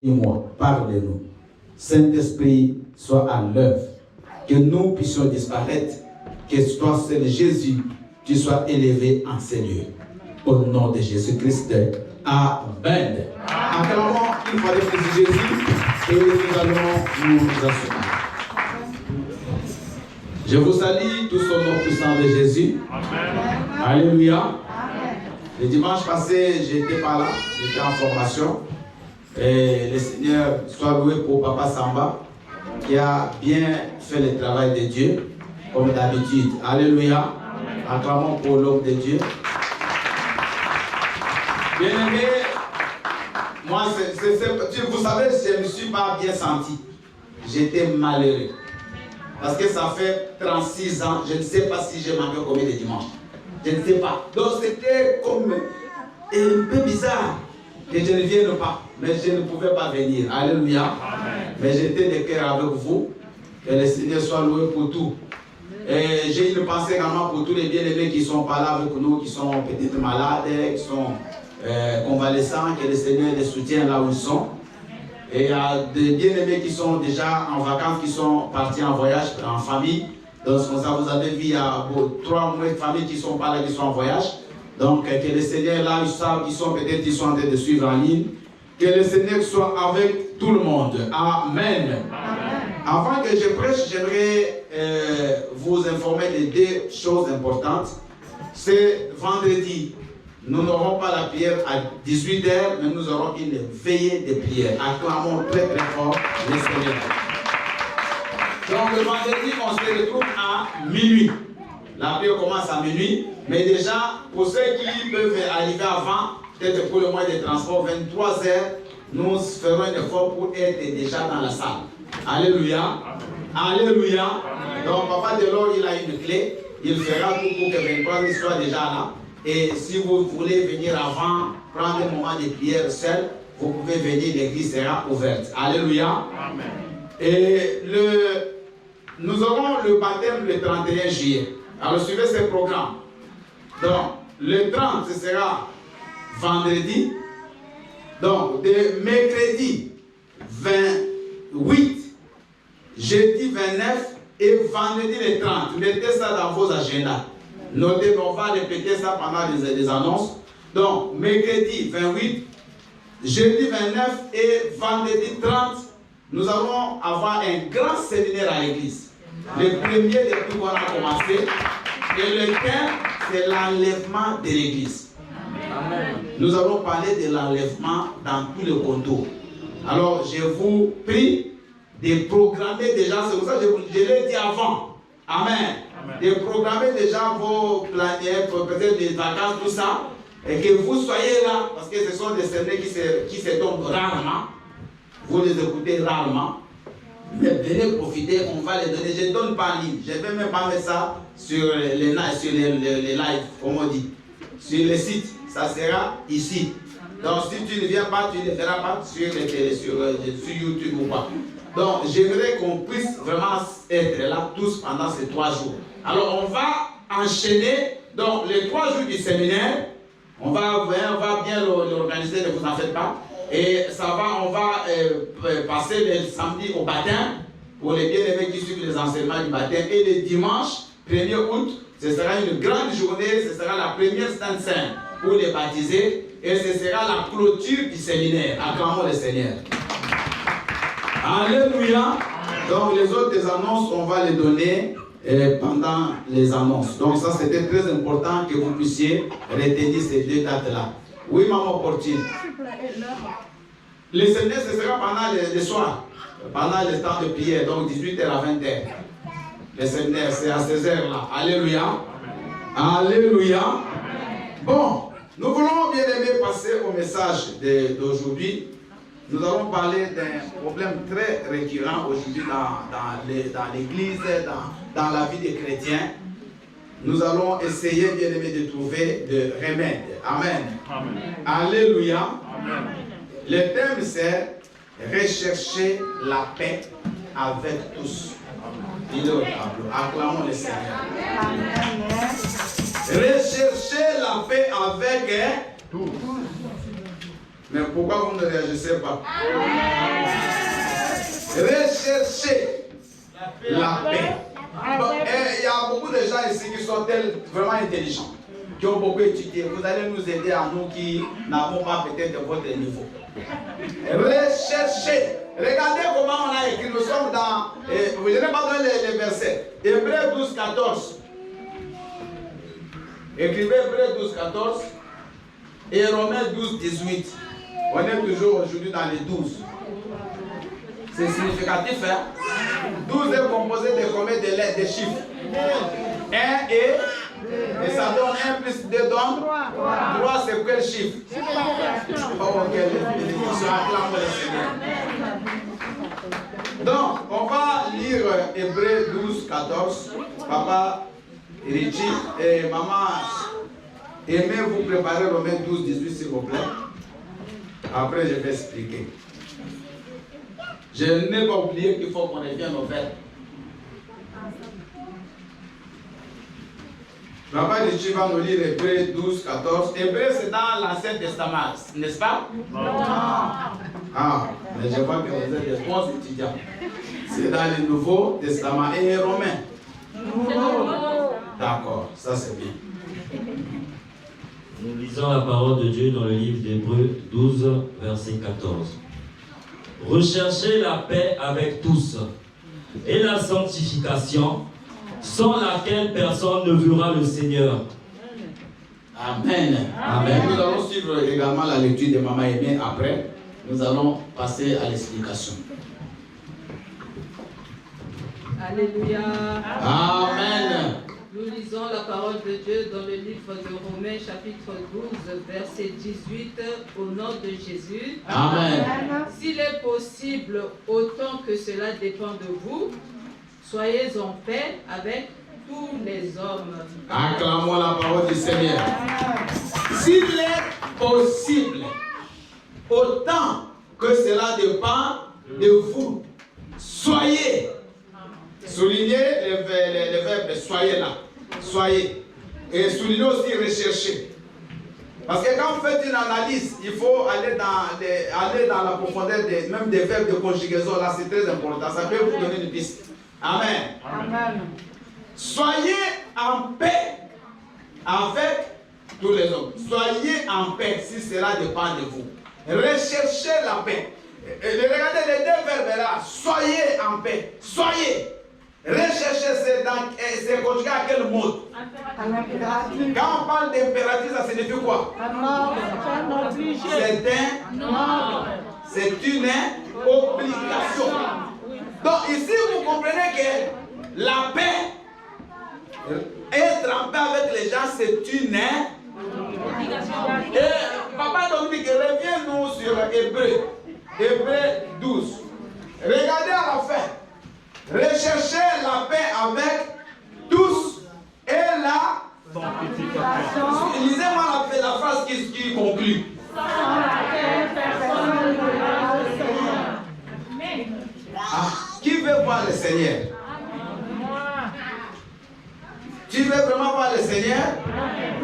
Dis-moi, parlez-nous. Saint-Esprit, sois à l'œuvre. Que nous puissions disparaître. Que toi, seul Jésus, tu sois élevé en ces lieux. Au nom de Jésus-Christ. Amen. Acclamons une fois de plus Jésus et nous allons nous asseoir. Je vous salue tous au nom puissant de Jésus. Amen. Alléluia. Amen. Le dimanche passé, j'étais pas là, j'étais en formation. Et le Seigneur soit loué pour Papa Samba, qui a bien fait le travail de Dieu, comme d'habitude. Alléluia. Acclamons pour l'homme de Dieu. Bien-aimé, moi, vous savez, je ne me suis pas bien senti. J'étais malheureux. Parce que ça fait 36 ans, je ne sais pas si j'ai manqué combien de dimanches. Je ne sais pas. Donc c'était comme un peu bizarre que je ne vienne pas. Mais je ne pouvais pas venir. Alléluia. Amen. Mais j'étais de cœur avec vous. Que le Seigneur soit loué pour tout. Et j'ai une pensée également pour tous les bien-aimés qui sont pas là avec nous, qui sont peut-être malades, qui sont convalescents, que le Seigneur les soutienne là où ils sont. Et il y a des bien-aimés qui sont déjà en vacances, qui sont partis en voyage, en famille. Donc, comme ça, vous avez vu, il y a 3 mois de familles qui sont pas là, qui sont en voyage. Donc, que le Seigneur, là, ils savent, ils sont peut-être, ils sont en train de suivre en ligne. Que le Seigneur soit avec tout le monde. Amen. Amen. Avant que je prêche, j'aimerais vous informer de 2 choses importantes. C'est vendredi. Nous n'aurons pas la prière à 18h, mais nous aurons une veillée de prière. Acclamons très très fort le Seigneur. Donc le vendredi, on se retrouve à minuit. La prière commence à minuit, mais déjà, pour ceux qui peuvent arriver avant, peut-être pour le moyen de transport, 23h, nous ferons un effort pour être déjà dans la salle. Alléluia. Alléluia. Donc Papa Delors, il a une clé. Il fera tout pour que 23h soit déjà là. Et si vous voulez venir avant, prendre un moment de prière seul, vous pouvez venir, l'église sera ouverte. Alléluia. Amen. Et nous aurons le baptême le 31 juillet. Alors suivez ce programme. Donc, le 30, ce sera vendredi. Donc, de mercredi 28, jeudi 29 et vendredi le 30. Mettez ça dans vos agendas. Notez qu'on va répéter ça pendant les annonces. Donc, mercredi 28, jeudi 29 et vendredi 30, nous allons avoir un grand séminaire à l'église. Le premier depuis qu'on a commencé. Et le thème, c'est l'enlèvement de l'église. Nous allons parler de l'enlèvement dans tout le contour. Alors, je vous prie de programmer déjà, c'est pour ça que je l'ai dit avant. Amen. De programmer déjà vos planiers, peut-être des vacances, tout ça, et que vous soyez là, parce que ce sont des séminaires qui se tombent rarement. Vous les écoutez rarement. Mais venez profiter, on va les donner. Je ne donne pas en ligne. Je ne vais même pas mettre ça sur les lives, comme on dit. Sur les sites, ça sera ici. Donc si tu ne viens pas, tu ne verras pas sur YouTube ou pas. Donc j'aimerais qu'on puisse vraiment être là tous pendant ces 3 jours. Alors on va enchaîner. Donc les 3 jours du séminaire, on va bien l'organiser, ne vous en faites pas. Et on va passer le samedi au baptême pour les bien-aimés qui suivent les enseignements du baptême. Et le dimanche 1er août, ce sera une grande journée, ce sera la première Sainte Seine pour les baptiser. Et ce sera la clôture du séminaire. Acclamons le Seigneur. Alléluia. Donc les autres annonces, on va les donner pendant les annonces. Donc ça, c'était très important que vous puissiez retenir ces 2 dates-là. Oui, maman Portine. Le séminaire, ce sera pendant le soir, pendant le temps de prière, donc 18h à 20h. Le séminaire, c'est à 16h là. Alléluia. Alléluia. Bon, nous voulons bien aimer passer au message d'aujourd'hui. Nous allons parler d'un problème très récurrent aujourd'hui dans l'église, dans la vie des chrétiens. Nous allons essayer, bien aimé, de trouver des remèdes. Amen. Amen. Alléluia. Amen. Le thème, c'est rechercher la paix avec tous. Acclamons le Seigneur. Amen. Rechercher la paix avec tous. Mais pourquoi vous ne réagissez pas? Recherchez la paix. Il y a beaucoup de gens ici qui sont vraiment intelligents, qui ont beaucoup étudié. Vous allez nous aider à nous qui n'avons pas peut-être votre niveau. Recherchez. Regardez comment on a écrit. Nous sommes dans. Je n'ai pas donné les versets. Hébreux 12, 14. Écrivez Hébreux 12, 14. Et Romains 12, 18. On est toujours aujourd'hui dans les 12. C'est significatif, hein? 12 est composé de combien de lettres, de chiffres? 1 et ça donne 1 plus 2 donne 3, c'est quel chiffre? Oh, quelle bénédiction, acclame le Seigneur. Donc, on va lire Hébreux 12, 14. Papa Richie et maman, aimez vous préparer Romains 12, 18, s'il vous plaît. Après, je vais expliquer. Je n'ai pas oublié qu'il faut qu'on revienne au fait. Papa Richie va nous lire Hébreux 12, 14. Hébreux, c'est dans l'Ancien Testament, n'est-ce pas? Non. Ah, mais je vois que vous êtes des bons étudiants. C'est dans le Nouveau Testament et Romains. D'accord, ça c'est bien. Nous lisons la parole de Dieu dans le livre d'Hébreux 12, verset 14. Recherchez la paix avec tous et la sanctification, sans laquelle personne ne verra le Seigneur. Amen. Amen. Nous allons suivre également la lecture de Maman Aimée après. Nous allons passer à l'explication. Alléluia. Amen. Nous lisons la parole de Dieu dans le livre de Romains chapitre 12 verset 18 au nom de Jésus. Amen. S'il est possible, autant que cela dépend de vous, soyez en paix avec tous les hommes. Acclamons la parole du Seigneur. S'il est possible, autant que cela dépend de vous, soyez. Soulignez les verbes, soyez là, soyez. Et soulignez aussi rechercher. Parce que quand vous faites une analyse, il faut aller dans la profondeur même des verbes de conjugaison. Là, c'est très important. Ça peut vous donner une piste. Amen. Amen. Soyez en paix avec tous les hommes. Soyez en paix si cela dépend de vous. Recherchez la paix. Regardez les deux verbes là. Soyez en paix. Soyez. Rechercher, c'est conjugué à quel mot? Quand on parle d'impératif, ça signifie quoi? C'est une obligation. Donc ici, vous comprenez que la paix, être en paix avec les gens, c'est une obligation. Et Papa Dominique, reviens-nous sur Hébreux 12. Regardez à la fin. Recherchez la paix avec tous et la sanctification. Lisez-moi la phrase qui conclut. Qui veut voir le Seigneur? Tu veux vraiment voir le Seigneur?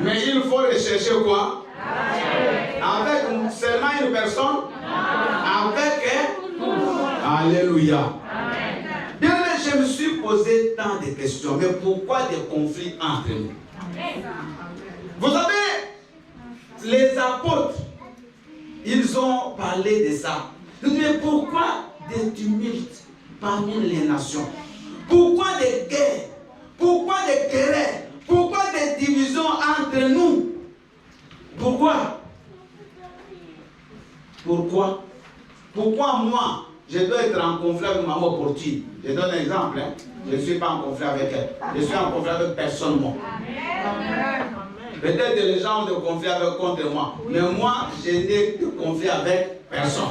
Mais il faut rechercher quoi? Avec seulement une personne? Avec Alléluia. Bien, je me suis posé tant de questions, mais pourquoi des conflits entre nous? Vous savez, les apôtres, ils ont parlé de ça. Mais pourquoi des tumultes parmi les nations? Pourquoi des guerres? Pourquoi des querelles? Pourquoi des divisions entre nous? Pourquoi? Pourquoi moi, je dois être en conflit avec maman Porti? Je donne un exemple. Hein. Je ne suis pas en conflit avec elle. Je suis en conflit avec personne. Moi. Peut-être que les gens ont des conflits contre moi. Mais moi, je n'ai de conflit avec personne.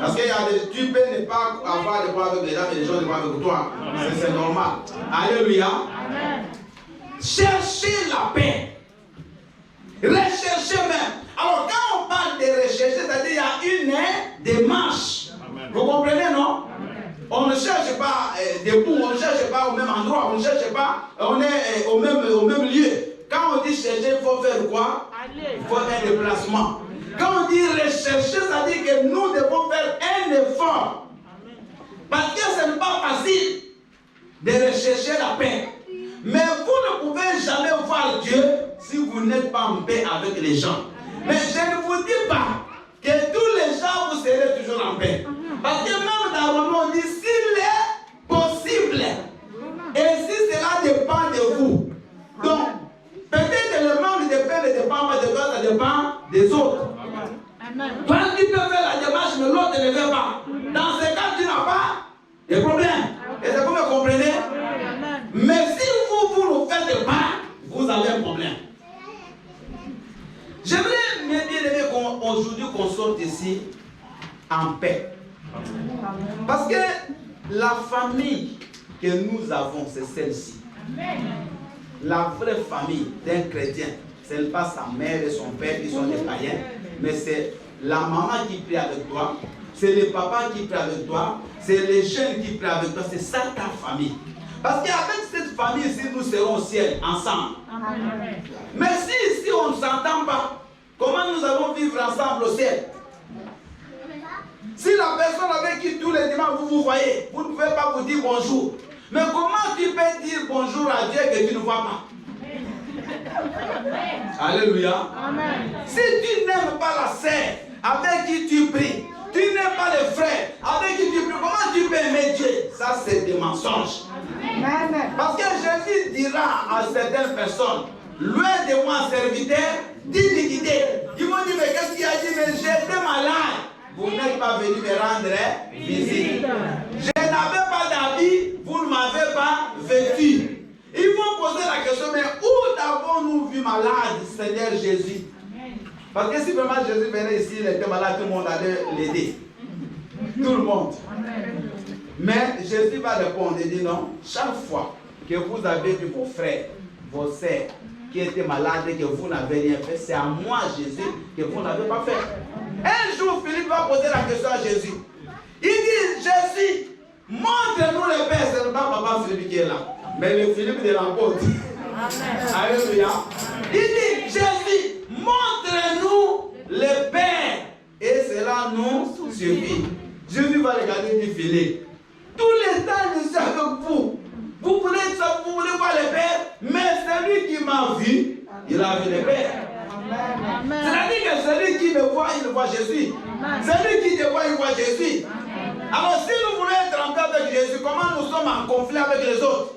Parce qu'il y a des... Tu peux ne pas avoir des problèmes avec les gens, mais les gens ne pas avec toi. C'est normal. Alléluia. Cherchez la paix. Recherchez même. Alors, quand on parle de rechercher, c'est-à-dire qu'il y a une démarche. Amen. Vous comprenez, non? Amen. On ne cherche pas debout, on ne cherche pas au même endroit, on ne cherche pas, on est au même lieu. Quand on dit chercher, il faut faire quoi? Il faut faire un déplacement. Quand on dit rechercher, ça veut dire que nous devons faire un effort. Parce que ce n'est pas facile de rechercher la paix. Mais vous ne pouvez jamais voir Dieu si vous n'êtes pas en paix avec les gens. Mais je ne vous dis pas que tous les gens vous serez toujours en paix. Parce que même dans le monde, on dit s'il est possible, et si cela dépend de vous. Donc, peut-être le manque de paix ne dépend pas de toi, ça dépend des autres. Toi, tu peux faire la démarche, mais l'autre ne le fait pas. Dans ce cas, tu n'as pas de problème. Est-ce que vous me comprenez? Mais si vous ne faites pas, vous avez un problème. J'aimerais bien aimer qu'aujourd'hui qu'on sorte ici en paix. Parce que la famille que nous avons, c'est celle-ci. La vraie famille d'un chrétien, ce n'est pas sa mère et son père qui sont des païens, mais c'est la maman qui prie avec toi, c'est le papa qui prie avec toi, c'est les jeunes qui prient avec toi, c'est ça ta famille. Parce qu'avec cette famille ici, nous serons au ciel ensemble. Mais si ici on ne s'entend pas, comment nous allons vivre ensemble au ciel? Si la personne avec qui tous les dimanches vous vous voyez, vous ne pouvez pas vous dire bonjour. Mais comment tu peux dire bonjour à Dieu que tu ne vois pas? Alléluia. Amen. Si tu n'aimes pas la sœur avec qui tu pries, tu n'aimes pas les frères avec qui tu pries, comment tu peux aimer Dieu? Ça, c'est des mensonges. Amen. Parce que Jésus dira à certaines personnes, loin de moi, serviteur d'iniquité. Ils vont dire, mais qu'est-ce qu'il a dit? Mais j'étais malade. Vous n'êtes pas venu me rendre visite. Je n'avais pas d'habit, vous ne m'avez pas vêtu. Ils vont poser la question, mais où avons-nous vu malade, Seigneur Jésus? Parce que si vraiment Jésus venait ici, il était malade, tout le monde allait l'aider. Tout le monde. Mais Jésus va répondre et dire non, chaque fois que vous avez vu vos frères, vos sœurs, qui étaient malades et que vous n'avez rien fait, c'est à moi, Jésus, que vous n'avez pas fait. Un jour, Philippe va poser la question à Jésus. Il dit, Jésus, montre-nous le Père. Ce n'est pas papa Philippe qui est là, mais le Philippe de l'apôtre. Alléluia. Il dit, Jésus, montre-nous le Père. Et cela nous suffit. Jésus va regarder et dire, Philippe, tous les temps, je suis avec vous. Vous voulez voir le Père, mais celui qui m'a vu, il a vu le Père. C'est-à-dire que celui qui me voit, il voit Jésus. Celui qui te voit, il voit Jésus. Alors si nous voulons être en paix avec Jésus, comment nous sommes en conflit avec les autres?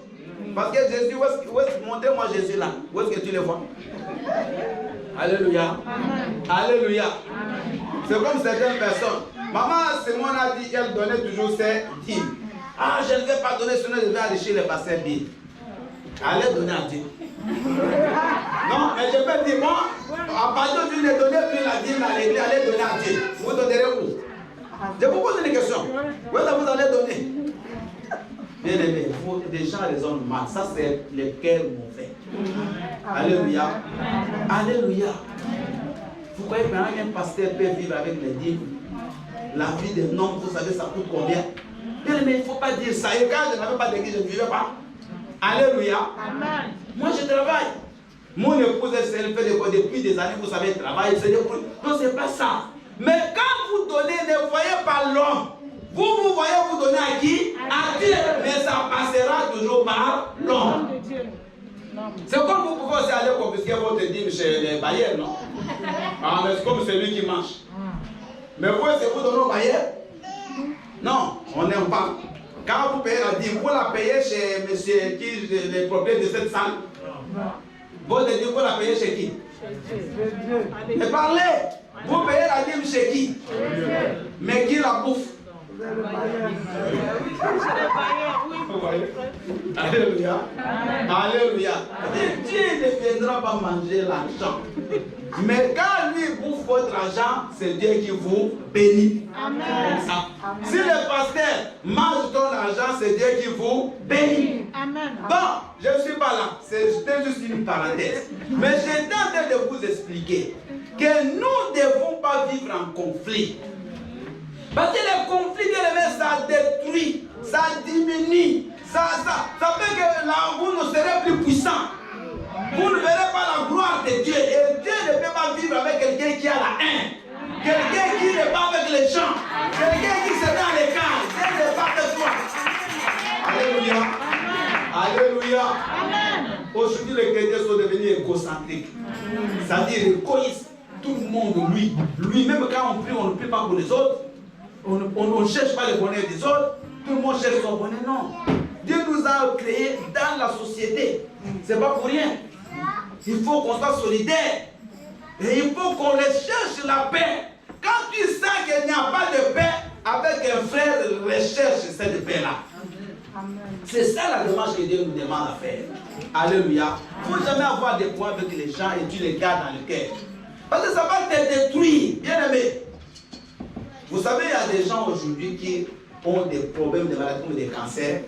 Parce que Jésus, montrez-moi Jésus là. Où est-ce que tu le vois? Alléluia. Alléluia. C'est comme certaines personnes. Maman Simone a dit qu'elle donnait toujours ses dîmes. Ah, je ne vais pas donner, sinon je vais aller chez les pasteurs dire. Allez donner à Dieu. Non, mais je peux dire, moi, à partir de ne donnez plus la dîme à l'église, allez donner à Dieu. Vous donnerez où? Je vous pose une question. Où est-ce que vous allez donner? Bien aimé, des gens raisonnent mal. Ça, c'est le cœur mauvais. Alléluia. Alléluia. Vous croyez qu'un pasteur peut vivre avec les dîmes? La vie d'un homme, vous savez, ça coûte combien? Bien aimé, il ne faut pas dire ça. Et quand je n'avais pas d'église, je ne vivais pas. Alléluia. Amen. Moi, je travaille. Mon épouse, elle fait depuis des années, vous savez, elle travaille. Non, ce n'est pas ça. Mais quand vous donnez, ne voyez pas l'homme. Vous voyez, vous donnez à qui? À Dieu. Mais ça passera toujours par l'homme. C'est comme vous pouvez aussi aller confisquer votre dîme chez les bailleurs, non? Ah, mais c'est comme celui qui mange. Mais vous, est-ce que vous donnez au bailleur? Non, on n'aime pas. Quand vous payez la dîme, vous la payez chez monsieur qui, le propriétaire de cette salle? Votre dîme, vous la payez chez qui? Mais parlez! Vous payez la dîme chez qui? Mais qui la bouffe? Alléluia. Alléluia. Dieu ne viendra pas manger l'argent. Mais quand lui bouffe votre argent, c'est Dieu qui vous bénit. Amen. Si le pasteur mange ton argent, c'est Dieu qui vous bénit. Amen. Bon, je ne suis pas là. C'était juste une parenthèse. Mais j'étais en train de vous expliquer que nous ne devons pas vivre en conflit. Parce que les conflits, ça détruit, ça diminue, ça fait que là, vous ne serez plus puissant. Vous ne verrez pas la gloire de Dieu. Et Dieu ne peut pas vivre avec quelqu'un qui a la haine. n'est pas avec les gens. Quelqu'un qui se met à l'écart. Dieu n'est pas avec toi. Alléluia. Alléluia. Aujourd'hui, les chrétiens sont devenus égocentriques. C'est-à-dire égoïstes. Tout le monde, lui, même quand on prie, on ne prie pas pour les autres. On ne cherche pas le bonheur des autres. Tout le monde cherche son bonheur. Non. Dieu nous a créés dans la société. Ce n'est pas pour rien. Il faut qu'on soit solidaire. Et il faut qu'on recherche la paix. Quand tu sens qu'il n'y a pas de paix, avec un frère, recherche cette paix-là. C'est ça la démarche que Dieu nous demande à faire. Alléluia. Il ne faut jamais avoir des points avec les gens et tu les gardes dans le cœur. Parce que ça va te détruire. Bien aimé. Vous savez, il y a des gens aujourd'hui qui ont des problèmes de maladies comme des cancers.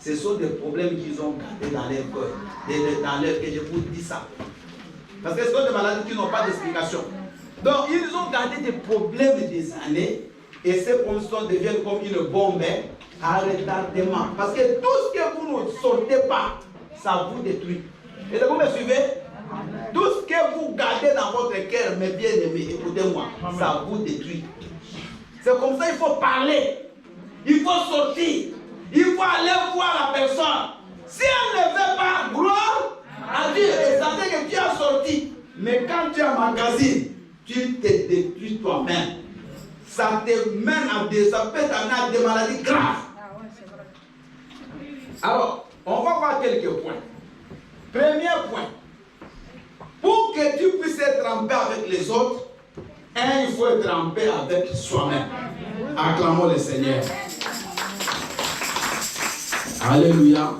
Ce sont des problèmes qu'ils ont gardés dans leur cœur. Dans leur cœur, je vous dis ça. Parce que ce sont des maladies qui n'ont pas d'explication. Donc, ils ont gardé des problèmes des années. Et ces problèmes deviennent comme une bombe à retardement. Parce que tout ce que vous ne sortez pas, ça vous détruit. Et vous me suivez? Tout ce que vous gardez dans votre cœur, mes bien-aimés, écoutez-moi, ça vous détruit. C'est comme ça, il faut parler. Il faut sortir. Il faut aller voir la personne. Si elle ne veut pas, gloire à Dieu. Et ça veut dire que tu as sorti. Mais quand tu as magazine, tu te détruis toi-même. Ça te mène à ça peut t'amener à des maladies graves. Alors, on va voir quelques points. Premier point. Pour que tu puisses être en paix avec les autres, il faut être en paix avec soi-même. Acclamons le Seigneur. Alléluia.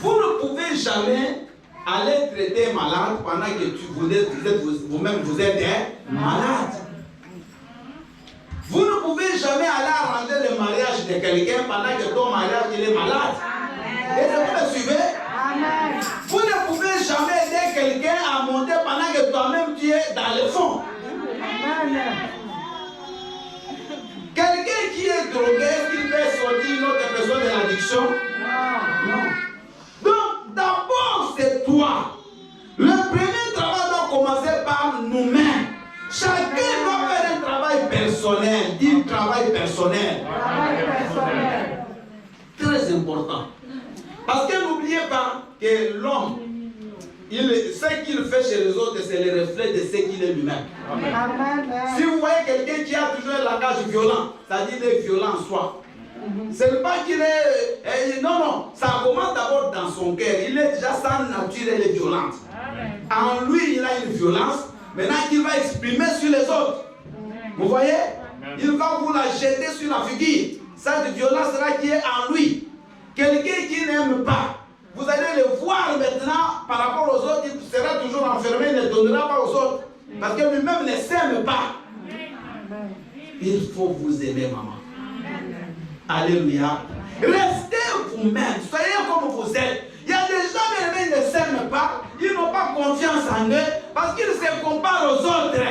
Vous ne pouvez jamais aller traiter un malade pendant que vous-même vous êtes malade. Vous ne pouvez jamais aller arranger le mariage de quelqu'un pendant que ton mariage il est malade. Et vous me suivez? Amen. Vous ne pouvez jamais aider quelqu'un à monter pendant que toi-même tu es dans le fond. Amen. Quelqu'un qui est drogué, est-ce qu'il peut sortir une autre personne de l'addiction? Non. Donc, d'abord, c'est toi. Le premier travail doit commencer par nous-mêmes. Chacun doit faire un travail personnel. Dis travail personnel. Travail personnel. Très important. Parce que n'oubliez pas que l'homme, ce qu'il fait chez les autres, c'est le reflet de ce qu'il est lui-même. Si vous voyez quelqu'un qui a toujours un langage violent, c'est-à-dire qu'il est violent en soi, ce n'est pas qu'il est... non, ça commence d'abord dans son cœur. Il est déjà sans nature, elle est violente. En lui, il a une violence. Maintenant, il va exprimer sur les autres. Vous voyez? Il va vous la jeter sur la figure. Cette violence-là qui est en lui. Quelqu'un qui n'aime pas, vous allez le voir maintenant par rapport aux autres, il sera toujours enfermé, il ne donnera pas aux autres. Parce que lui-même ne s'aime pas. Il faut vous aimer, maman. Alléluia. Restez vous-même, soyez comme vous êtes. Il y a des gens qui ne s'aiment pas, ils n'ont pas confiance en eux parce qu'ils se comparent aux autres.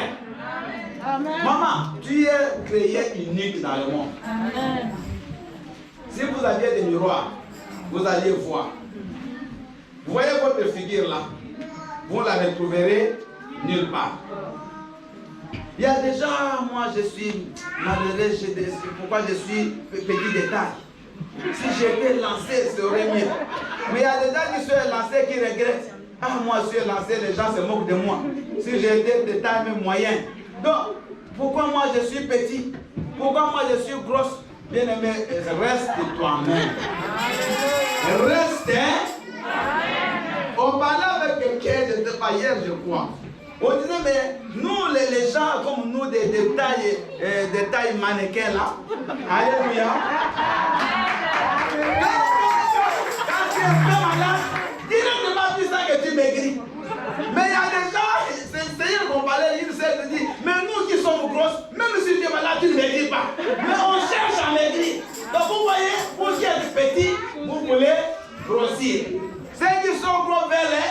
Amen. Maman, tu es créé unique dans le monde. Amen. Si vous aviez des miroirs, vous alliez voir. Vous voyez votre figure là, vous ne la retrouverez nulle part. Il y a des gens, moi je suis malheureux, pourquoi je suis petit de taille. Si j'étais lancé, ce serait mieux. Mais il y a des gens qui sont lancés qui regrettent. Ah, moi je suis lancé, les gens se moquent de moi. Si j'étais de taille même moyenne. Donc, pourquoi moi je suis petit? Pourquoi moi je suis grosse? Bien aimé, reste toi-même. Reste. On parlait avec quelqu'un de hier, je crois. On disait, mais nous, les gens comme nous, des tailles mannequins là. Alléluia. Quand tu es très malade, directement tu sens que tu maigris. Mais il y a des gens, c'est hier qu'on parlait, ils se disent, mais nous qui sommes grosses, même si tu es malade, tu ne maigris pas. Mais on cherche à maigrir. Donc vous voyez, vous qui êtes petits, vous voulez grossir. Ceux qui sont gros vers les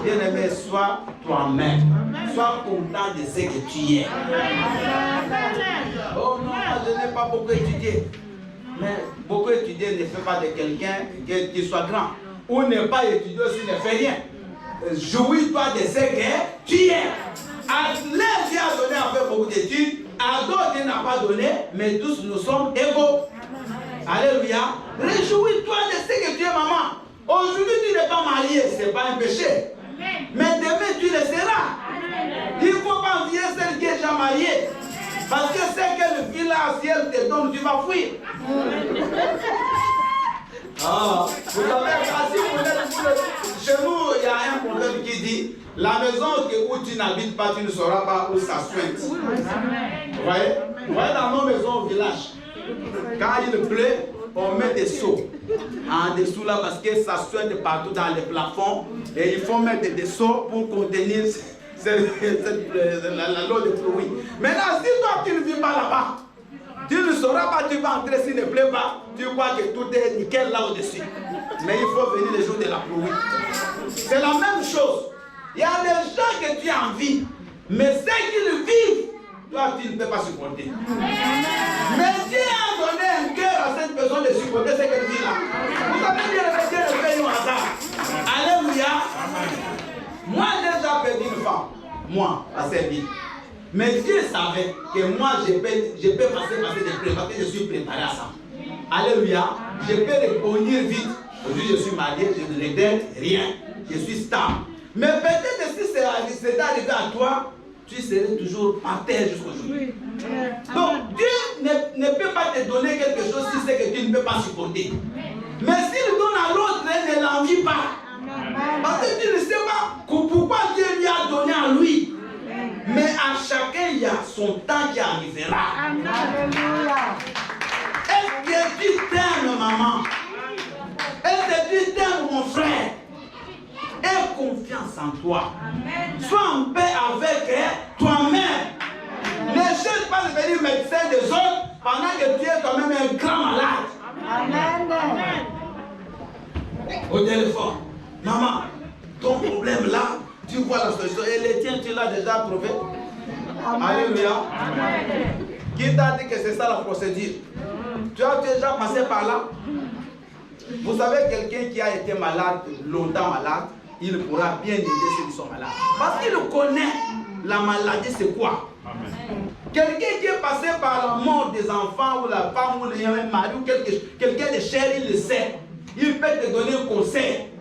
bien-aimé, sois toi-même. Sois content de ce que tu es. Oh non, je n'ai pas beaucoup étudié. Mais beaucoup étudier ne fait pas de quelqu'un qui soit grand. Ou ne pas étudier aussi ne fait rien. Jouis-toi de ce que tu es. Dieu a donné à faire beaucoup d'études. à d'autres, il n'a pas donné, mais tous nous sommes égaux. Alléluia. Réjouis-toi de ce que tu es, maman. Aujourd'hui, tu n'es pas marié, ce n'est pas un péché. Mais demain, tu le seras. Il ne faut pas envier celle qui est déjà mariée. Parce que c'est que le fil là, si elle te donne, tu vas fuir. Ah, vous savez, chez nous, il y a un proverbe qui dit, la maison où tu n'habites pas, tu ne sauras pas où ça souhaite. Vous voyez? Vous voyez dans nos maisons au village, quand il pleut, on met des seaux en dessous là parce que ça souhaite partout dans les plafonds et il faut mettre des seaux pour contenir l'eau de pluie. Maintenant, si toi tu ne vis pas là-bas, tu ne sauras pas, tu vas entrer s'il ne pleut pas, tu crois que tout est nickel là au-dessus. Mais il faut venir les jours de la pluie. C'est la même chose. Il y a des gens que tu as envie, mais ceux qui le vivent, toi tu ne peux pas supporter. Mais Dieu a donné un cœur à cette personne de supporter ce qu'elle vit là. Vous savez bien que Dieu ne fait au hasard. Alléluia. Moi j'ai déjà perdu une femme, moi, à servir. Mais Dieu savait que moi je peux passer des preuves parce que je suis préparé à ça. Alléluia. Je peux répondre vite. Aujourd'hui je suis marié, je ne regrette rien. Je suis stable. Mais peut-être si c'est arrivé à toi, tu serais toujours par terre jusqu'aujourd'hui. Donc Dieu ne peut pas te donner quelque chose si c'est que tu ne peux pas supporter. Mais s'il donne à l'autre, ne l'envie pas. Parce que tu ne sais pas pourquoi Dieu lui a donné à lui. Mais à chacun, il y a son temps qui arrivera. Est-ce que tu t'aimes, maman? Est-ce que tu t'aimes, mon frère? Aie confiance en toi. Sois en paix avec toi-même. Ne cherche pas de devenir médecin des autres pendant que tu es quand même un grand malade. Amen. Au téléphone. Maman, ton problème là, tu vois la solution. Et les tiens, tu l'as déjà trouvé. Alléluia. Qui t'a dit que c'est ça la procédure? Tu as déjà passé par là? Vous savez, quelqu'un qui a été malade, longtemps malade, il pourra bien aider ceux qui sont malades. Parce qu'il connaît la maladie, c'est quoi? Quelqu'un qui est passé par la mort des enfants, ou la femme, ou le mari, ou quelqu'un de cher, il le sait. Il peut te donner un conseil.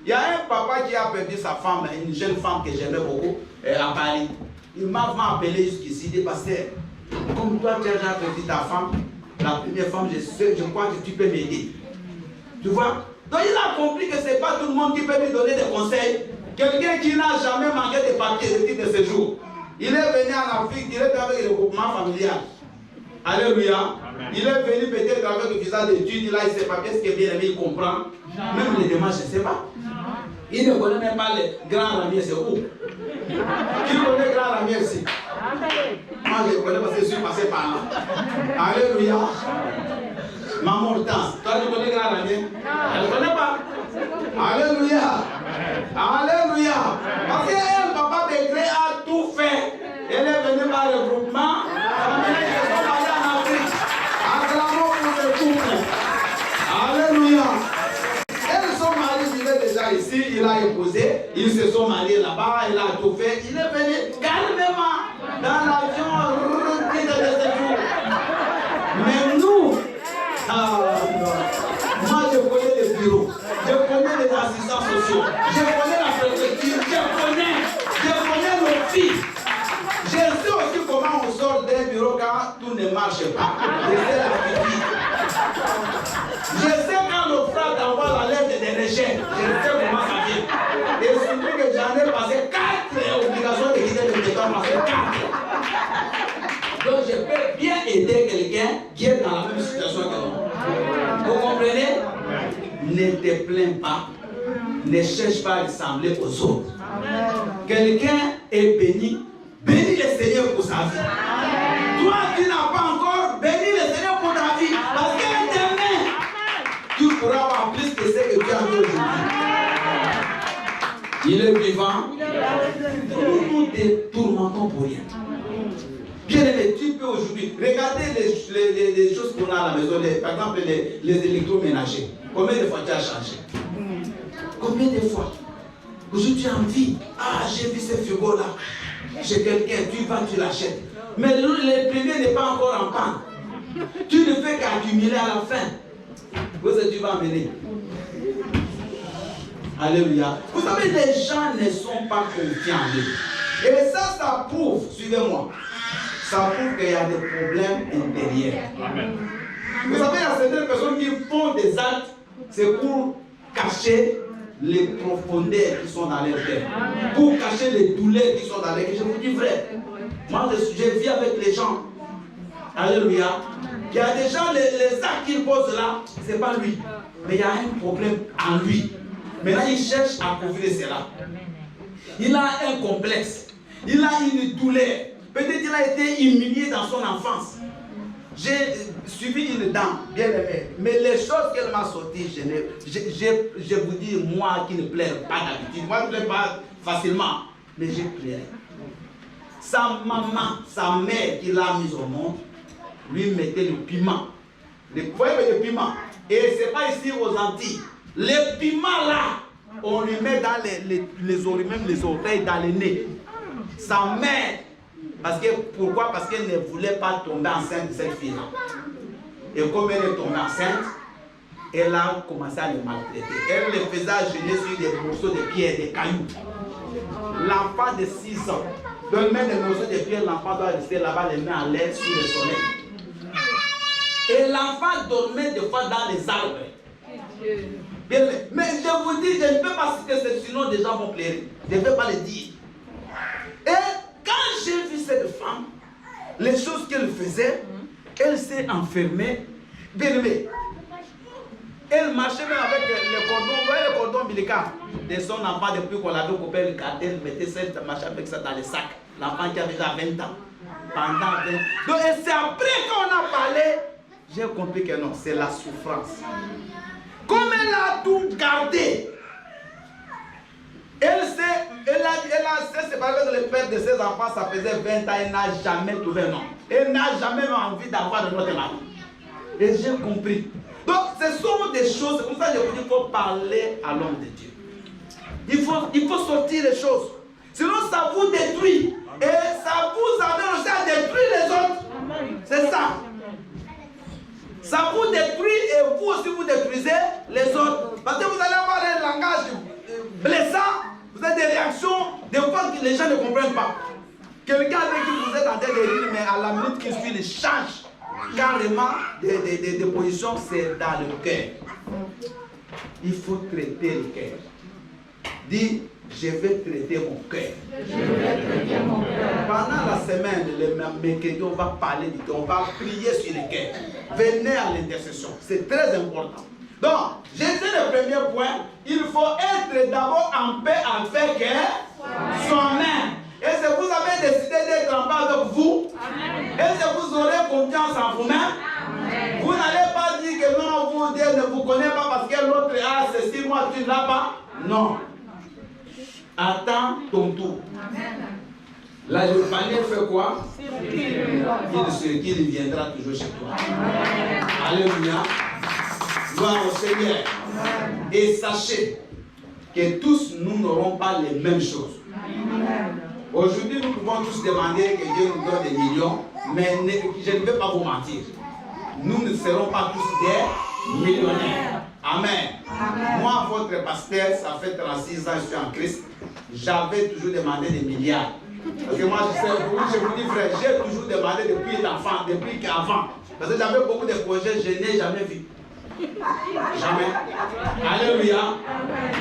Il y a un papa qui a perdu sa femme, une jeune femme que j'aimais beaucoup, à Paris. Il m'a appelé jusqu'ici, il dit, pasteur, comme toi tu as déjà perdu ta femme, la première femme, je crois que tu peux m'aider. Tu vois? Donc il a compris que ce n'est pas tout le monde qui peut lui donner des conseils. Quelqu'un qui n'a jamais manqué de papiers de titre de séjour. Il est venu en Afrique, il est avec le groupement familial. Alléluia. Amen. Il est venu peut-être avec le visa d'études, il a ses papiers, ce qui est bien aimé, il comprend. Même les démarches, je ne sais pas. Il ne connaît même pas les grands ramiers, c'est où? Qui connaît grand ramier ici? Moi je connais parce que je suis passé par là. Alléluia. Maman Hortense, toi tu connais grand ramier? Elle ne connaît pas. Alléluia. Alléluia. Parce qu'elle, papa Bégré, a tout fait. Elle est venue par le groupement. Ils sont allés en Afrique. Acclamons pour le couple. Alléluia. Elles sont mariées, il est déjà ici, il a épousé, ils se sont mariés là-bas, il a tout fait. Il est venu calmement dans l'avion, rempli de séjour. Mais nous, moi je connais les bureaux, je connais les assistants sociaux, je connais la préfecture, je connais nos filles. Je sais aussi comment on sort d'un bureau quand tout ne marche pas. Je sais la vie. Je sais quand le frère t'envoie la lettre de rejet. Je sais comment ça vient. Et surtout que j'en ai passé 4 obligations de quitter le territoire parce que 4. Donc je peux bien aider quelqu'un qui est dans la même situation que moi. Vous comprenez? Ne te plains pas. Ne cherche pas à ressembler aux autres. Quelqu'un est béni. Bénis le Seigneur pour sa vie. Toi, tu n'as pas encore béni le Seigneur pour ta vie. Parce que demain, tu pourras avoir plus que ce que tu as vu aujourd'hui. Il est vivant. Nous nous tourmentons pour rien. Bien aimé, tu peux aujourd'hui regarder les choses qu'on a à la maison, par exemple les électroménagers. Combien de fois tu as changé? Combien de fois? Aujourd'hui tu as envie. Ah, j'ai vu ce frigo là. Chez quelqu'un, tu vas, tu l'achètes. Mais le premier n'est pas encore en panne. Tu ne fais qu'accumuler à la fin. Où est-ce que tu vas amener? Alléluia. Vous savez, les gens ne sont pas confiants en eux. Et ça prouve, suivez-moi, ça prouve qu'il y a des problèmes intérieurs. Amen. Vous savez, il y a certaines personnes qui font des actes, c'est pour cacher les profondeurs qui sont dans leur cœur. Pour cacher les douleurs qui sont dans leur cœur. Je vous dis vrai. Moi, je vis avec les gens. Alléluia. Il y a des gens, les actes qu'il pose là, ce n'est pas lui. Mais il y a un problème en lui. Maintenant, il cherche à couvrir cela. Il a un complexe. Il a une douleur. Peut-être qu'il a été humilié dans son enfance. J'ai suivi une dame, bien aimée. Mais les choses qu'elle m'a sorties, je vous dis, moi qui ne pleure pas d'habitude, moi je ne pleure pas facilement, mais j'ai pleuré. Sa maman, sa mère qui l'a mise au monde, lui mettait le piment. Vous voyez le piment? Et ce n'est pas ici aux Antilles. Les piments là, on lui met dans les oreilles, même les orteils, dans le nez. Sa mère, pourquoi? Parce qu'elle ne voulait pas tomber enceinte de cette fille-là. Et comme elle est tombée enceinte, elle a commencé à le maltraiter. Elle le faisait jeûner sur des morceaux de pierre, des cailloux. L'enfant de 6 ans, donne même des morceaux de pierre, l'enfant doit rester là-bas, les mains en l'air sous le soleil. Et l'enfant dormait des fois dans les arbres. Bien, mais je vous dis, je ne peux pas citer ce, sinon des gens vont pleurer. Je ne peux pas le dire. Et quand j'ai vu cette femme, les choses qu'elle faisait, elle s'est enfermée. Bien aimée. Elle marchait même avec le cordon, vous voyez le cordon ombilical de son enfant depuis qu'on l'avait coupé, le gardait, elle mettait ça, elle marchait avec ça dans les sacs. L'enfant qui avait déjà 20 ans. Pendant 20 ans. Donc, et c'est après qu'on a parlé, j'ai compris que non, c'est la souffrance. Comme elle a tout gardé, elle s'est séparée avec le père de ses enfants, ça faisait 20 ans, elle n'a jamais trouvé un homme. Elle n'a jamais envie d'avoir de notre mari. Et j'ai compris. Donc, ce sont des choses, c'est pour ça que je vous dis qu'il faut parler à l'homme de Dieu. Il faut sortir les choses. Sinon, ça vous détruit. Et ça vous amène aussi à détruire les autres. C'est ça. Ça vous détruit et vous aussi vous détruisez les autres. Parce que vous allez avoir un langage blessant, vous avez des réactions, des fois que les gens ne comprennent pas. Quelqu'un avec qui vous êtes en train de rire, mais à la minute qui suit, il change carrément des positions, c'est dans le cœur. Il faut traiter le cœur. Dis, je vais traiter mon cœur. Pendant la semaine, le mercredi, on va parler du cœur, on va prier sur le cœur. Venez à l'intercession, c'est très important. Donc, j'ai dit le premier point, il faut être d'abord en paix avec soi-même. Est-ce que vous avez décidé d'être en paix avec vous? Est-ce que vous aurez confiance en vous-même? Vous n'allez pas dire que non, vous Dieu ne vous connaît pas parce que l'autre a ceci, moi tu ne l'as pas. Non. Attends ton tour. Là, le panier fait quoi? Il viendra toujours chez toi. Alléluia. Gloire au Seigneur. Et sachez que tous nous n'aurons pas les mêmes choses. Aujourd'hui, nous pouvons tous demander que Dieu nous donne des millions, mais je ne vais pas vous mentir. Nous ne serons pas tous des millionnaires. Amen. Amen. Moi, votre pasteur, ça fait 36 ans que je suis en Christ. J'avais toujours demandé des milliards. Parce que moi, je vous dis, frère, j'ai toujours demandé depuis l'enfant, depuis qu'avant. Parce que j'avais beaucoup de projets, je n'ai jamais vu. Jamais. Alléluia.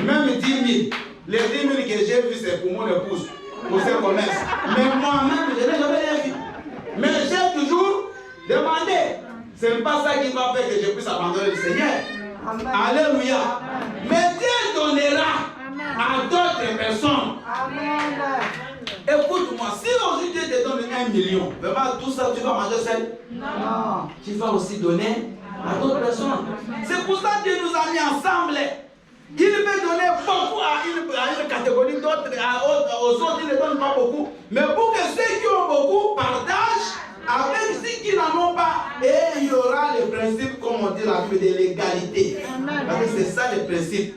Même 10 000. Les 10 000 que j'ai vus, c'est pour mon épouse, pour ses commerces. Mais moi-même, je n'ai jamais rien vu. Mais j'ai toujours demandé. Ce n'est pas ça qui va faire que je puisse abandonner le Seigneur. Amen. Alléluia. Amen. Mais Dieu donnera à d'autres personnes. Amen. Écoute-moi, si aujourd'hui Dieu te donne 1 million, vraiment tout ça, tu vas manger seul? Non. Tu vas aussi donner à d'autres personnes. C'est pour ça que Dieu nous a mis ensemble. Il peut donner beaucoup à une catégorie, d'autres aux autres, il ne donne pas beaucoup. Mais pour que ceux qui ont beaucoup partagent avec ceux qui n'en ont pas, et il y aura le principe, comme on dit la Bible, de l'égalité. Parce que c'est ça le principe.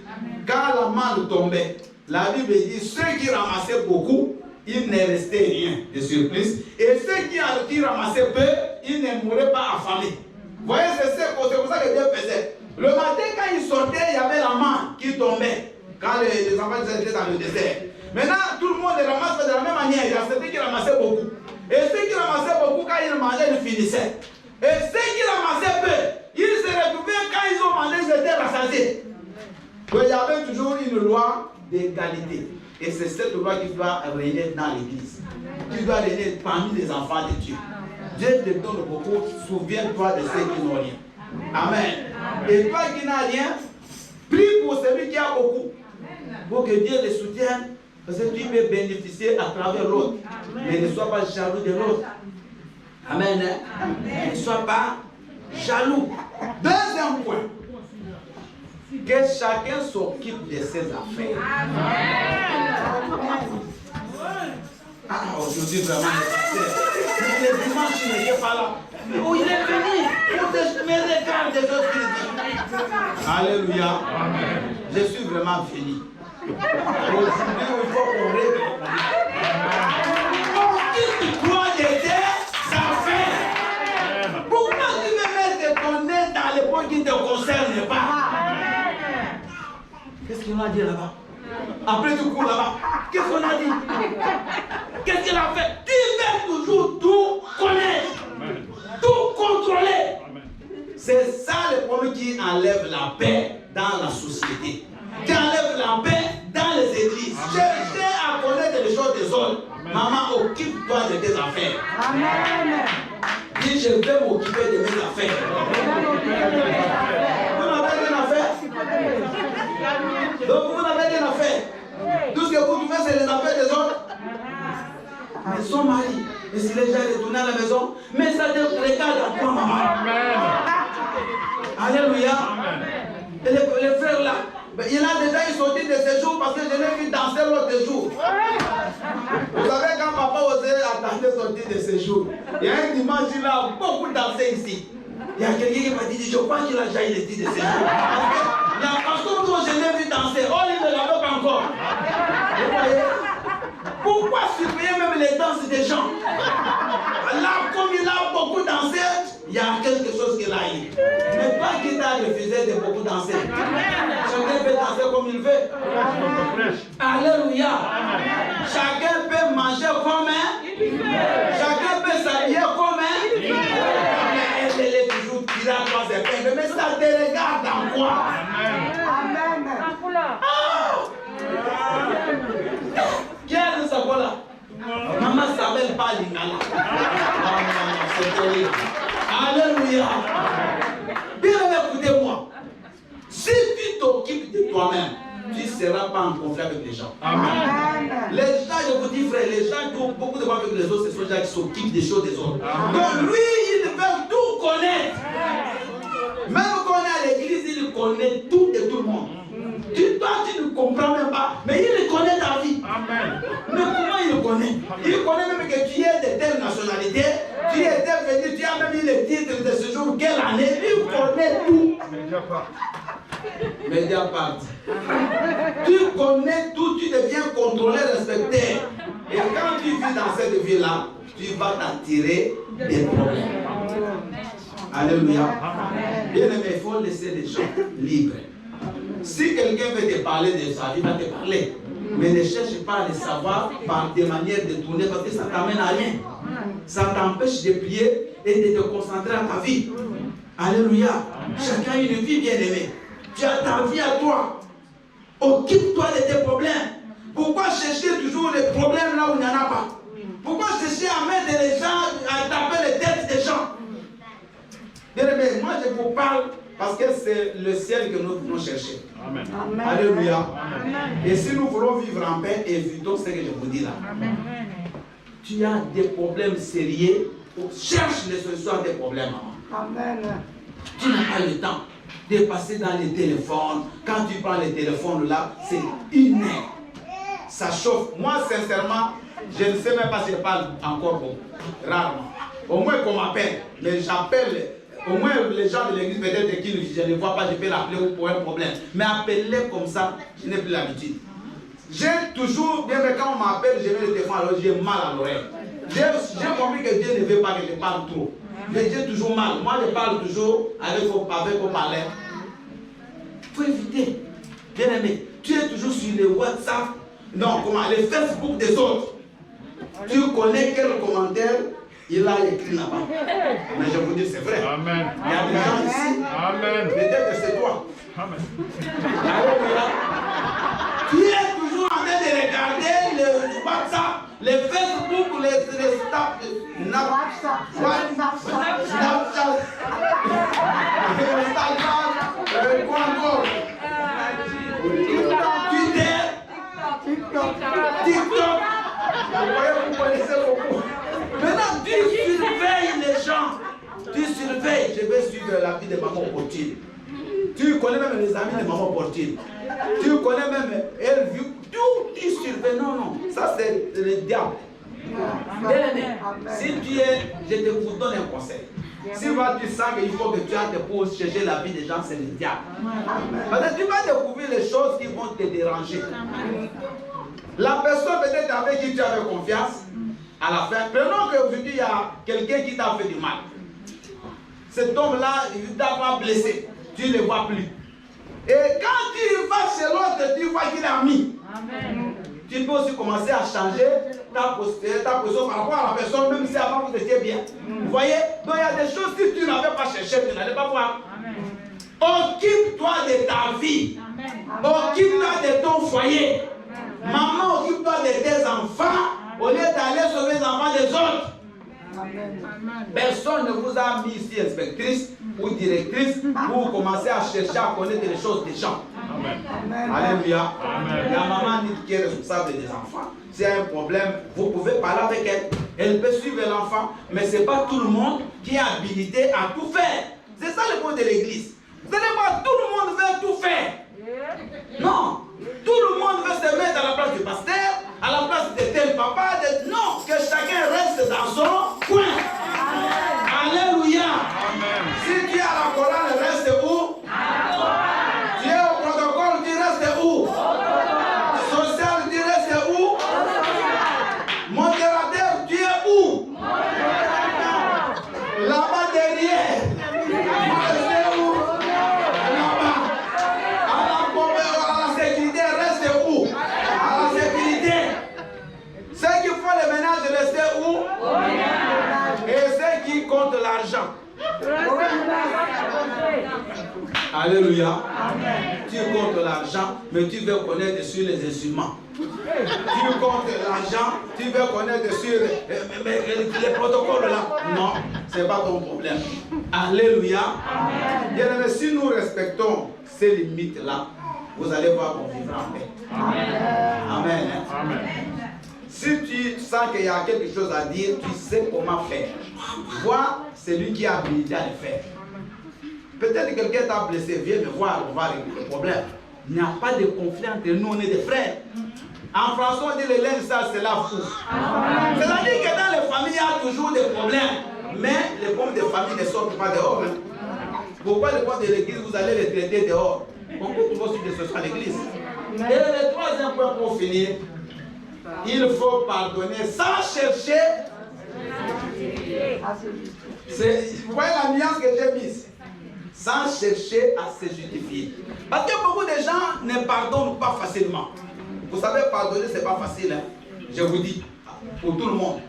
Quand la manne tombait, la Bible dit ceux qui ramassaient beaucoup, il n'est resté rien de surplus. Et ceux qui ramassaient peu, ils ne mouraient pas affamés. Vous voyez, c'est pour ça que Dieu faisait. Le matin, quand ils sortaient, il y avait la main qui tombait. Quand les enfants étaient dans le désert. Maintenant, tout le monde les ramasse de la même manière. Il y a ceux qui ramassaient beaucoup. Et ceux qui ramassaient beaucoup, quand ils mangeaient, ils finissaient. Et ceux qui ramassaient peu, ils se retrouvaient, quand ils ont mangé, ils étaient rassasiés. Donc, il y avait toujours une loi d'égalité. Et c'est cette loi qui doit régner dans l'église. Qui doit régner parmi les enfants de Dieu. Dieu te donne beaucoup, souviens-toi de ceux qui n'ont rien. Amen. Et toi qui n'as rien, prie pour celui qui a beaucoup. Pour que Dieu les soutienne. Parce que tu peux bénéficier à travers l'autre. Mais ne sois pas jaloux de l'autre. Amen. Ne sois pas jaloux. Deuxième point. Que chacun s'occupe de ses affaires. Ah, aujourd'hui vraiment, le dimanche, il n'était pas là. Oh, il est venu pour me regarder des autres chrétiens. Alléluia. Je suis vraiment fini. Aujourd'hui, il faut qu'on règle. Occupe-toi de tes affaires. Pourquoi tu veux mettre ton nez dans les points qui ne te concernent pas? Qu'est-ce qu'on a dit là-bas? Après tu cours là-bas. Qu'est-ce qu'on a dit? Qu'est-ce qu'il a fait? Tu veux toujours tout connaître, tout contrôler. C'est ça le problème qui enlève la paix dans la société, qui enlève la paix dans les églises. Cherchez à connaître les choses des autres. Maman, occupe-toi de tes affaires. Amen. Dis, je vais m'occuper de mes affaires. Vous n'avez rien à faire? Donc vous n'avez rien à faire. Tout ce que vous faites, c'est les affaires des autres. Mais son mari, et si les gens retournent à la maison, mais ça te regarde à toi, maman. Alléluia. Et les frères là, il a déjà sorti de séjour parce que je l'ai vu danser l'autre jour. Vous savez, quand papa osait attendre sortir de séjour, il y a un dimanche, il a beaucoup dansé ici. Il y a quelqu'un qui m'a dit, je crois qu'il a déjà eu les titres de séjour. Il y a un pasteur dont je l'ai vu danser, oh, il ne l'avait pas encore. Vous voyez? Pourquoi surveiller même les danses des gens? Là, comme il a beaucoup dansé, il y a quelque chose qu'il a eu. Mais pas qu'il t'a refusé de beaucoup danser. Chacun peut danser comme il veut. Alléluia. Chacun peut manger comme chacun peut s'habiller comme elle est toujours tirée à trois épingles. Mais ça te regarde en quoi? Amen. Qui est de sa voix là? Maman ne s'appelle pas Lingala. C'est terrible. Alléluia. Bien, écoutez-moi. Si tu t'occupes de toi-même, tu ne seras pas en conflit avec les gens. Amen. Les gens, je vous dis frère, les gens qui ont beaucoup de problèmes avec les autres, ce sont les gens qui s'occupent des choses des autres. Donc lui, il veut tout connaître. Même quand on est à l'église, il connaît tout et tout le monde. Toi, tu ne comprends même pas, mais il connaît ta vie. Amen. Mais comment il le connaît? Il connaît même que tu es de telle nationalité, tu étais venu, tu as même eu le titre de ce jour, quelle année, il connaît tout. Mediapart. Tu connais tout, tu deviens contrôlé, respecté. Et quand tu vis dans cette vie-là, tu vas t'attirer des problèmes. Alléluia. Bien aimé, il faut laisser les gens libres. Si quelqu'un veut te parler de sa vie, il va te parler. Mais ne cherche pas à le savoir par des manières détournées parce que ça ne t'amène à rien. Ça t'empêche de prier et de te concentrer à ta vie. Alléluia. Chacun a une vie bien aimée. Tu as ta vie à toi. Occupe-toi de tes problèmes. Pourquoi chercher toujours les problèmes là où il n'y en a pas? Pourquoi chercher à mettre les gens, à taper les têtes des gens? Bien aimé, moi je vous parle parce que c'est le ciel que nous voulons chercher. Amen. Amen. Alléluia. Amen. Et si nous voulons vivre en paix, évitons ce que je vous dis là. Amen. Tu as des problèmes sérieux, cherche les solutions à tes problèmes. Amen. Tu n'as pas le temps de passer dans les téléphones. Quand tu prends les téléphones là, c'est une heure. Ça chauffe. Moi, sincèrement, je ne sais même pas si je parle encore beaucoup. Rarement. Au moins qu'on m'appelle. Mais j'appelle. Au moins, les gens de l'église, peut-être qu'ils je ne vois pas, je peux l'appeler pour un problème. Mais appeler comme ça, je n'ai plus l'habitude. J'ai toujours, bien que quand on m'appelle, je mets le téléphone, alors j'ai mal à l'oreille. J'ai compris que Dieu ne veut pas que je parle trop. Mais j'ai toujours mal. Moi, je parle toujours avec vos parleurs. Il faut éviter. Bien aimé, tu es toujours sur les WhatsApp, non, comment, les Facebook des autres. Tu connais quel commentaire il a écrit là-bas. Mais je vous dis, c'est vrai. Amen. Il y a des gens ici. Amen. Peut-être que c'est toi. Amen. Alléluia. Tu es toujours en train de regarder le WhatsApp, les Facebook, les Snapchat, quoi encore? Twitter, TikTok. Vous voyez, vous connaissez beaucoup. Maintenant, tu surveilles les gens. Tu surveilles. Je vais suivre la vie de maman Portine. Tu connais même les amis de maman Portine. Tu connais même elle vit tout. Tu surveilles. Non, non. Ça, c'est le diable. Si tu es, je te vous donne un conseil. Si tu sens qu'il faut que tu ailles pour chercher la vie des gens, c'est le diable. Parce que tu vas découvrir les choses qui vont te déranger. La personne peut-être avec qui tu avais confiance, à la fin, prenons qu'aujourd'hui il y a quelqu'un qui t'a fait du mal. Cet homme-là, il t'a pas blessé. Tu ne le vois plus. Et quand tu vas chez l'autre, tu vois qu'il est ami. Amen. Tu peux aussi commencer à changer ta position par rapport à la personne, même si avant vous étiez bien. Vous voyez? Donc il y a des choses que tu n'avais pas cherché, tu n'allais pas voir. Occupe-toi de ta vie. Occupe-toi de ton foyer. Maman, occupe-toi de tes enfants au lieu d'aller sauver les enfants des autres. Personne ne vous a mis ici inspectrice ou directrice pour commencer à chercher à connaître les choses des gens. Amen. Alléluia. La maman qui est responsable des enfants. S'il y a un problème, vous pouvez parler avec elle. Elle peut suivre l'enfant, mais ce n'est pas tout le monde qui est habilité à tout faire. C'est ça le point de l'église. Ce n'est pas tout le monde veut tout faire. Non. Tout le monde veut se mettre à la place du pasteur, à la place de tel papa. Non, que chacun reste dans son coin. Alléluia. Si tu es à la chorale, reste où? Tu es au protocole, tu restes où? Social, tu restes où? Modérateur, tu es où? Là-bas derrière. Tu restes où? Là-bas. À la sécurité, reste où? À la sécurité. Ceux qui font le ménage, restent où? Et ceux qui comptent l'argent. Alléluia. Amen. Tu comptes l'argent, mais tu veux connaître sur les instruments. Tu comptes l'argent, tu veux connaître sur les protocoles là. Non, ce n'est pas ton problème. Alléluia. Bien aimé, si nous respectons ces limites là, vous allez voir qu'on vivra en paix. Amen. Amen. Si tu sens qu'il y a quelque chose à dire, tu sais comment faire. Vois celui qui a habilité à le faire. Peut-être que quelqu'un t'a blessé, viens me voir, on va régler le problème. Il n'y a pas de conflit entre nous, on est des frères. En français, on dit le linge ça, c'est la fou. C'est-à-dire que dans les familles, il y a toujours des problèmes. Mais les problèmes de famille ne sortent pas dehors. Pourquoi les problèmes de l'église, vous allez les traiter dehors? On peut trouver aussi des choses à l'église. Et le troisième point pour finir, il faut pardonner sans chercher. Vous voyez la nuance que j'ai mise? Sans chercher à se justifier. Parce que beaucoup de gens ne pardonnent pas facilement. Vous savez, pardonner, ce n'est pas facile. Hein? Je vous dis, pour tout le monde.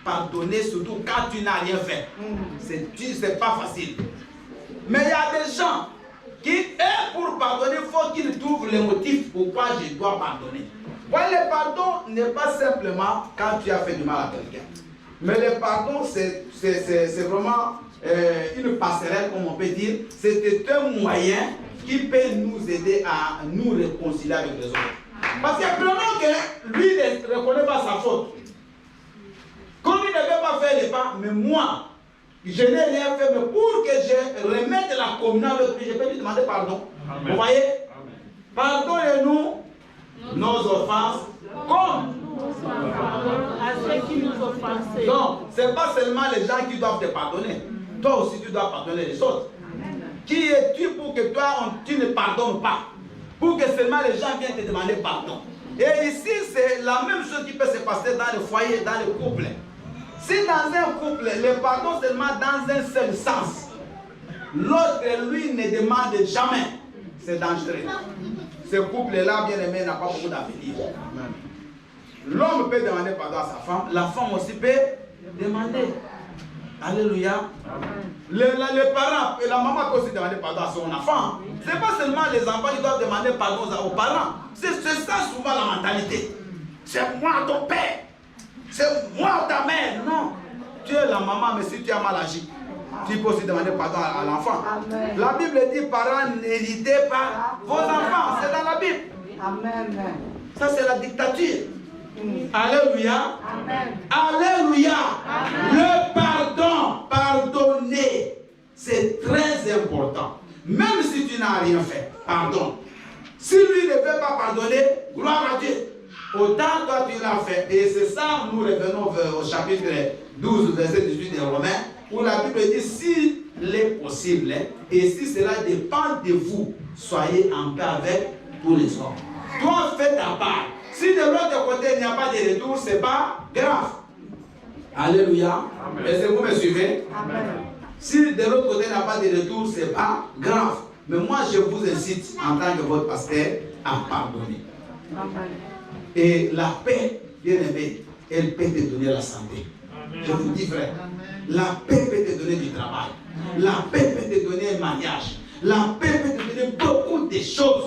Pardonner, surtout quand tu n'as rien fait. C'est pas facile. Mais il y a des gens qui, pour pardonner, il faut qu'ils trouvent les motifs pourquoi je dois pardonner. Voyez, le pardon n'est pas simplement quand tu as fait du mal à quelqu'un. Mais le pardon, c'est vraiment une passerelle, comme on peut dire. C'est un moyen qui peut nous aider à nous réconcilier avec les autres. Parce que prenons que lui ne reconnaît pas sa faute. Comme il ne veut pas faire les pas, mais moi, je n'ai rien fait, mais pour que je remette la communion avec lui, je peux lui demander pardon. Amen. Vous voyez? Pardonnez-nous nos offenses comme à ceux qui nous offensent. Donc, ce n'est pas seulement les gens qui doivent te pardonner. Toi aussi, tu dois pardonner les autres. Qui es-tu pour que toi, tu ne pardonnes pas? Pour que seulement les gens viennent te demander pardon. Et ici, c'est la même chose qui peut se passer dans le foyer, dans le couple. Si dans un couple, le pardon seulement dans un seul sens, l'autre, lui, ne demande jamais, c'est dangereux. Ce couple-là, bien aimé, n'a pas beaucoup d'avenir. L'homme peut demander pardon à sa femme, la femme aussi peut demander. Alléluia. Les parents et la maman peut aussi demander pardon à son enfant. Ce n'est pas seulement les enfants qui doivent demander pardon aux parents. C'est ça souvent la mentalité. C'est moi ton père. C'est moi ta mère. Non. Tu es la maman, mais si tu as mal agi, tu peux aussi demander pardon à l'enfant. La Bible dit, parents, n'héritez pas vos enfants. C'est dans la Bible. Amen. Ça, c'est la dictature. Alléluia. Amen. Alléluia. Amen. Le pardon, pardonner, c'est très important. Même si tu n'as rien fait, pardon. Si lui ne peut pas pardonner, gloire à Dieu. Autant toi tu l'as fait. Et c'est ça, nous revenons au chapitre 12, verset 18 des Romains, où la Bible dit, s'il est possible, et si cela dépend de vous, soyez en paix avec tous les hommes. Toi, fais ta part. Si de l'autre côté, il n'y a pas de retour, ce n'est pas grave. Alléluia. Est-ce que vous me suivez? Amen. Si de l'autre côté, il n'y a pas de retour, ce n'est pas grave. Mais moi, je vous incite, en tant que votre pasteur, à pardonner. Amen. Et la paix, bien aimé, elle peut te donner la santé. Amen. Je vous dis vrai. Amen. La paix peut te donner du travail. Amen. La paix peut te donner un mariage. La paix peut te donner beaucoup de choses.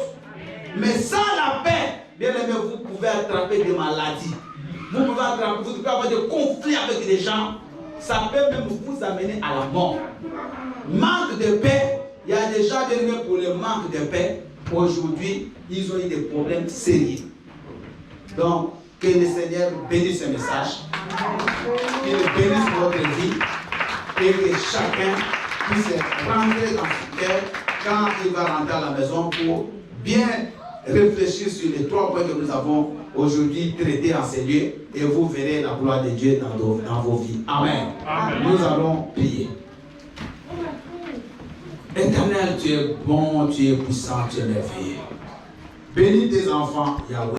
Mais sans la paix, bien aimé, vous pouvez attraper des maladies. Vous pouvez avoir des conflits avec des gens. Ça peut même vous amener à la mort. Manque de paix. Il y a des gens, bien aimés, pour le manque de paix. Aujourd'hui, ils ont eu des problèmes sérieux. Donc, que le Seigneur bénisse ce message. Qu'il bénisse votre vie. Et que chacun puisse rentrer dans son cœur quand il va rentrer à la maison pour bien réfléchir sur les 3 points que nous avons aujourd'hui traités en ces lieux, et vous verrez la gloire de Dieu dans vos vies. Amen. Amen. Nous allons prier. Éternel, tu es bon, tu es puissant, tu es merveilleux. Bénis tes enfants, Yahweh.